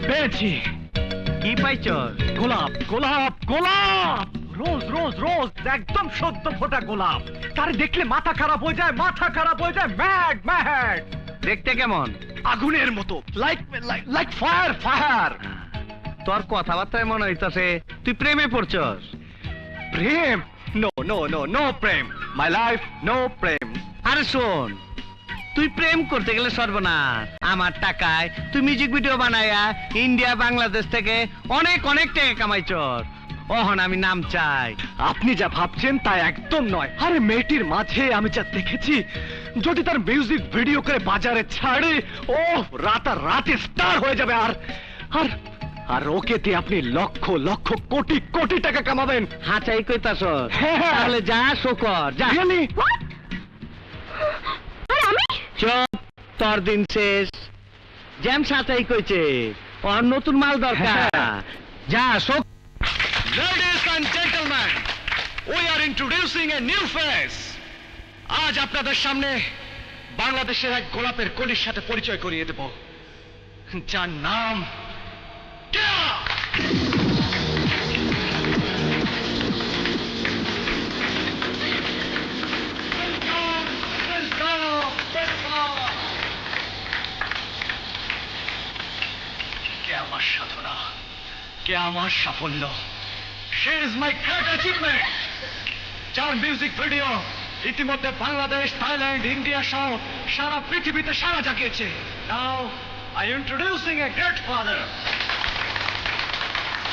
পেয়েছি। কি পাইছ? গোলাপ গোলাপ গোলাপ, রোজ রোজ রোজ, একদম সদ্য ফোটা গোলাপ। তার দেখলে মাথা খারাপ হয়ে যায়, মাথা খারাপ হয়ে যায়, ম্যাড ম্যাড। দেখতে কেমন? আগুনের মতো, লাইক লাইক ফায়ার ফায়ার। তোর কথাবার্তায় মনে হইতাছে তুই প্রেমে পড়ছস। প্রেম? নো নো নো নো প্রেম, মাই লাইফ নো প্রেম। আরে শোন, তুই প্রেম করতে গেলে সর্বনাশ। আমার টাকায় তুই মিউজিক ভিডিও বানায়া ইন্ডিয়া বাংলাদেশ থেকে অনেক অনেক টাকা কামাইছস। ওহন আমি নাম চাই। আপনি যা ভাবছেন তা একদম নয়। আরে মেয়েটির মাঝে আমি যা দেখেছি, যদি তার মিউজিক ভিডিও করে বাজারে ছাড়ে, ও রাতারাতি স্টার হয়ে যাবে। আর আর আর ওকে দিয়ে আপনি লক্ষ লক্ষ কোটি কোটি টাকা কামাবেন। হাঁচাই কইতাছস? হ্যাঁ। তাহলে যা শো কর, যা। Really? চুপ, তোর দিন শেষ। জ্যাম সাথেই কইছে ওর নতুন মাল দরকার। হ্যাঁ। যা show. Ladies and gentlemen, we are introducing a new face. আজ আপনাদের সামনে বাংলাদেশের এক গোলাপের কলির সাথে পরিচয় করিয়ে দেব, যার নাম কেয়া। কে আমার সাধনা, কে আমার সাফল্য। She is my great achievement. যার মিউজিক ভিডিও ইতিমধ্যে বাংলাদেশ, থাইল্যান্ড, ইন্ডিয়া সহ সারা পৃথিবীতে সারা জাগিয়েছে। Now I am introducing a great father.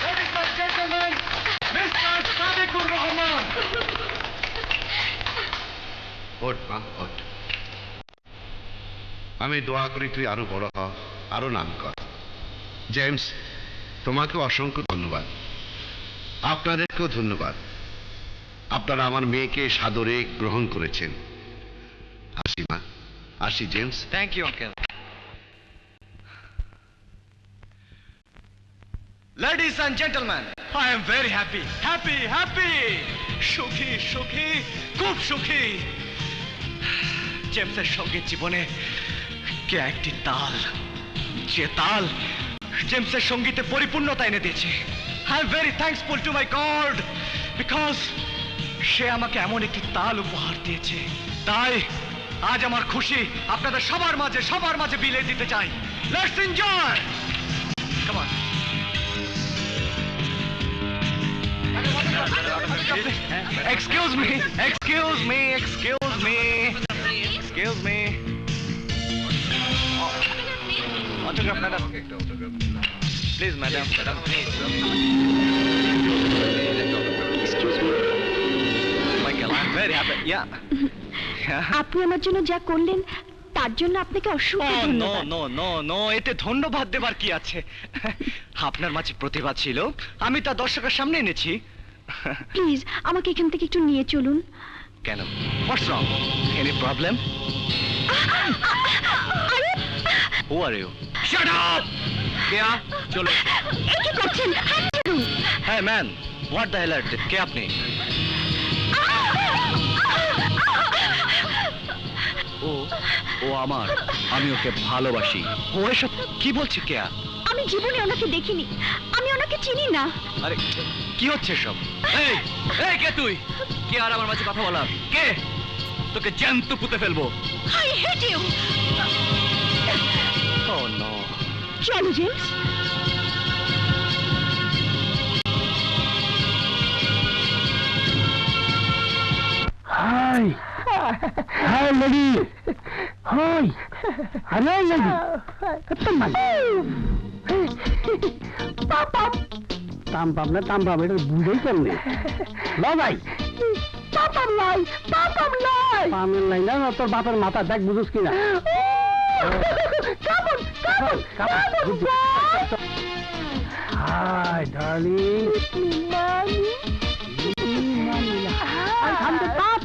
Ladies and gentlemen, Mr. Sadiqur Rahman. ওঠ মা, ওঠ। আমি দোয়া করি তুই আরো বড় হ, আরো নাম কর। জেমস, তোমাকে অসংখ্য ধন্যবাদ। আপনাদেরকেও ধন্যবাদ। আপনারা আমার মেয়েকে সাদরে গ্রহণ করেছেন। আসি মা, আসি James. Thank you, uncle. Ladies and gentlemen, I am very happy, happy, happy. সুখী, সুখী, খুব সুখী। জেমসের সঙ্গীত জীবনে কে একটি তাল, যে তাল জেমসের সঙ্গীতে পরিপূর্ণতা এনে দিয়েছে। I am very thankful to my God because সে আমাকে এমন একটি তাল উপহার দিয়েছে। তাই আজ আমার খুশি আপনাদের সবার মাঝে বিলিয়ে দিতে চাই। Let's enjoy. Come on. Excuse me. Autograph, madam. Please, madam. Excuse me. Michael, I'm very happy. Yeah. আপনি আমার জন্য যা করলেন তার জন্য আপনাকে অসংখ্য ধন্যবাদ। নো, এতে ধন্যবাদ দেবার কি আছে? আপনার মাঝে প্রতিভা ছিল, আমি তা দর্শকের সামনে এনেছি। প্লিজ আমাকে এখান থেকে একটু নিয়ে চলুন। কেন? What's wrong? Any problem? Who are you? Shut up! কেয়া, চলো। কি করছেন? Hey man, what the hell are you? কে আপনি? ও আমার, আমি ওকে ভালোবাসি। ও এসব কি বলছে কেয়া? আমি জীবনে ওনাকে দেখিনি, আমি ওনাকে চিনি না। আরে কি হচ্ছে সব? এই কে তুই? কে আর আমার মাঝে কথা বলার? কে? তোকে জ্যান্ত পুঁতে ফেলবো। I hate you. Oh no. চলো James. Hi. Hi, lady. Hi. Hello, lady. Come on. Tam pam, এটা বুঝেই কেমনে? ল ভাই। পামের লাই না, তোর বাপের মাথা দেখ বুঝুস কিনা। Hi, darling. I'm the top.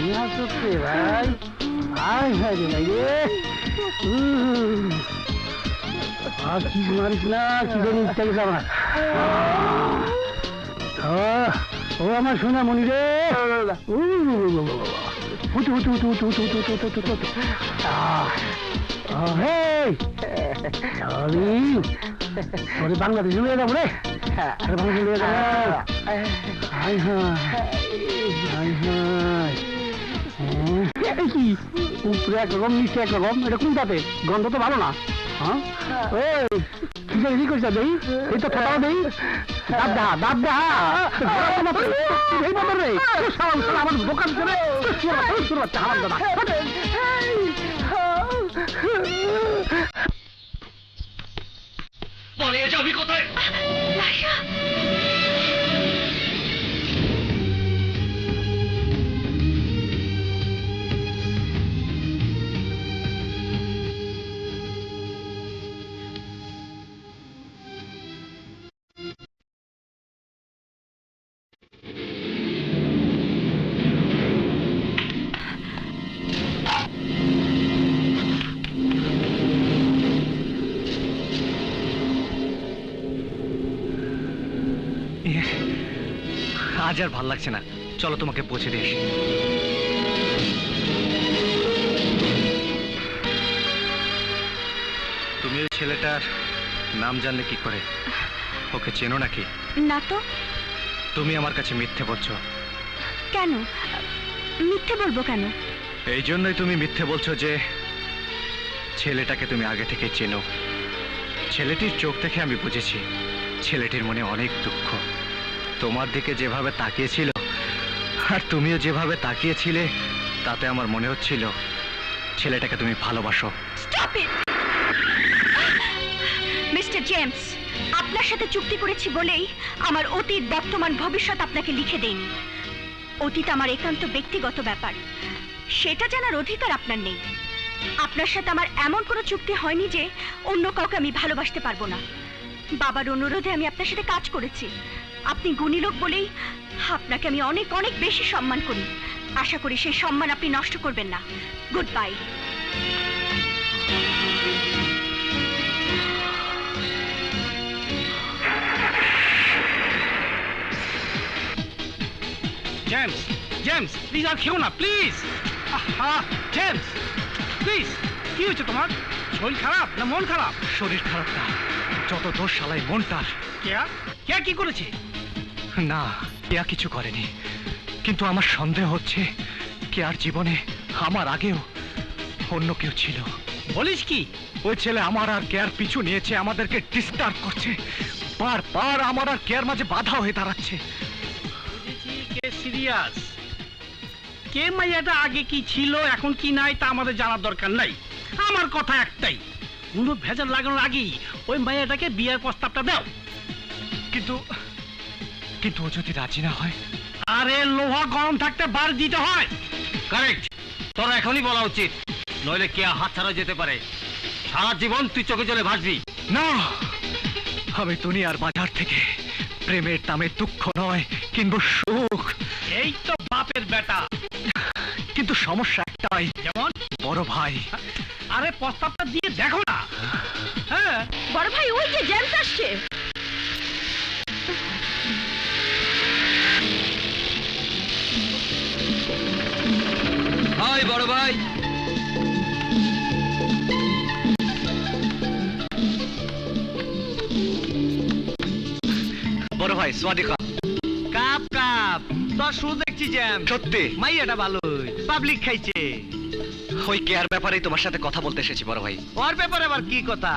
Niya sukke bhai. Hi, hi, lady. কি মারিস না, কি জানি ইচ্ছা গেছে আমার। ও আমার সোনা মনি রে। হুতু ওরে বাংলাদেশে নিয়ে যাবো রে, বাংলাদেশে নিয়ে যাবো। হাই হাই কি উপরে একরকম নিচে একরকম, এটা কোন জাতে? গন্ধ তো ভালো না। হ্যাঁ কি জানি করছে দেই, এই তো ফটাও দেই, দাব দেখা এই বাবা রে, আমার দোকান করে আমার দাদা পালিয়ে যাবি কোথায়? আজ আর ভাল লাগছে না, চলো তোমাকে পৌঁছে দিয়ে আসি। তুমি ওই ছেলেটার নাম জানলে কি করে? ওকে চেনো নাকি? না তো। তুমি আমার কাছে মিথ্যে বলছো কেন মিথ্যে বলবো কেন? এই জন্যই তুমি মিথ্যে বলছো যে ছেলেটাকে তুমি আগে থেকে চেনো। ছেলেটির চোখ দেখে আমি বুঝেছি ছেলেটির মনে অনেক দুঃখ। তোমার দিকে যেভাবে তাকিয়েছিল আর তুমিও যেভাবে তাকিয়েছিলে তাতে আমার মনে হচ্ছিল ছেলেটাকে তুমি ভালোবাসো। স্টপ ইট মিস্টার জেমস, আপনার সাথে চুক্তি করেছি বলেই আমার অতীত বর্তমান ভবিষ্যৎ আপনাকে লিখে দেইনি। অতীত আমার একান্ত ব্যক্তিগত ব্যাপার, সেটা জানার অধিকার আপনার নেই। আপনার সাথে আমার এমন কোনো চুক্তি হয়নি যে অন্য কাউকে আমি ভালোবাসতে পারবো না। বাবার অনুরোধে আমি আপনার সাথে কাজ করেছি। আপনি গুণী লোক বলেই আপনাকে আমি অনেক অনেক বেশি সম্মান করি। আশা করি সেই সম্মান আপনি নষ্ট করবেন না। Good bye. James, James please আর খেও না প্লিজ। জেমস প্লিজ, কি হয়েছে তোমার? শরীর খারাপ না মন খারাপ? শরীর খারাপ না, যত দোষ শালাই মনটার। কেয়া কেয়া কি করেছে? না, কেয়া কিছু করেনি, কিন্তু আমার সন্দেহ হচ্ছে কেয়ার জীবনে আমার আগেও অন্য কেউ ছিল। বলিস কি? ওই ছেলে আমার আর কেয়ার পিছু নিয়েছে, আমাদেরকে ডিস্টার্ব করছে, বারবার আমার আর কেয়ার মাঝে বাধা হয়ে দাঁড়াচ্ছে। কে সিরিয়াস? কে মাইয়াটা আগে কি ছিল এখন কি নাই তা আমাদের জানার দরকার নাই। আমার কথা একটাই, কোনো ভেজাল লাগানোর আগেই ওই মাইয়াটাকে বিয়ের প্রস্তাবটা দাও। কিন্তু কিন্তু ও যদি রাজি না হয়? আরে লোহা গরম থাকতে বার দিতে হয়। কারেক্ট, তোর এখনই বলা উচিত, নইলে কে হাত ছাড়া যেতে পারে। সারা জীবন তুই চোখে জলে ভাসবি। না, আমি দুনিয়ার বাজার থেকে প্রেমের দামে দুঃখ নয় কিনবো সুখ। এই তো বাপের বেটা। কিন্তু সমস্যা একটাই, যেমন? বড় ভাই। আরে প্রস্তাবটা দিয়ে দেখো না। হ্যাঁ বড় ভাই, ওই যে জেমস আসছে। হাই বড় ভাই। বড় ভাই সোয়াদি খা। কাপ কাপ তোর শুরু দেখছি জ্যাম। সত্যি মাইয়াটা ভালোই, পাবলিক খাইছে। ওই কেয়ার ব্যাপারেই তোমার সাথে কথা বলতে এসেছি বড় ভাই। ওর ব্যাপারে আবার কি কথা?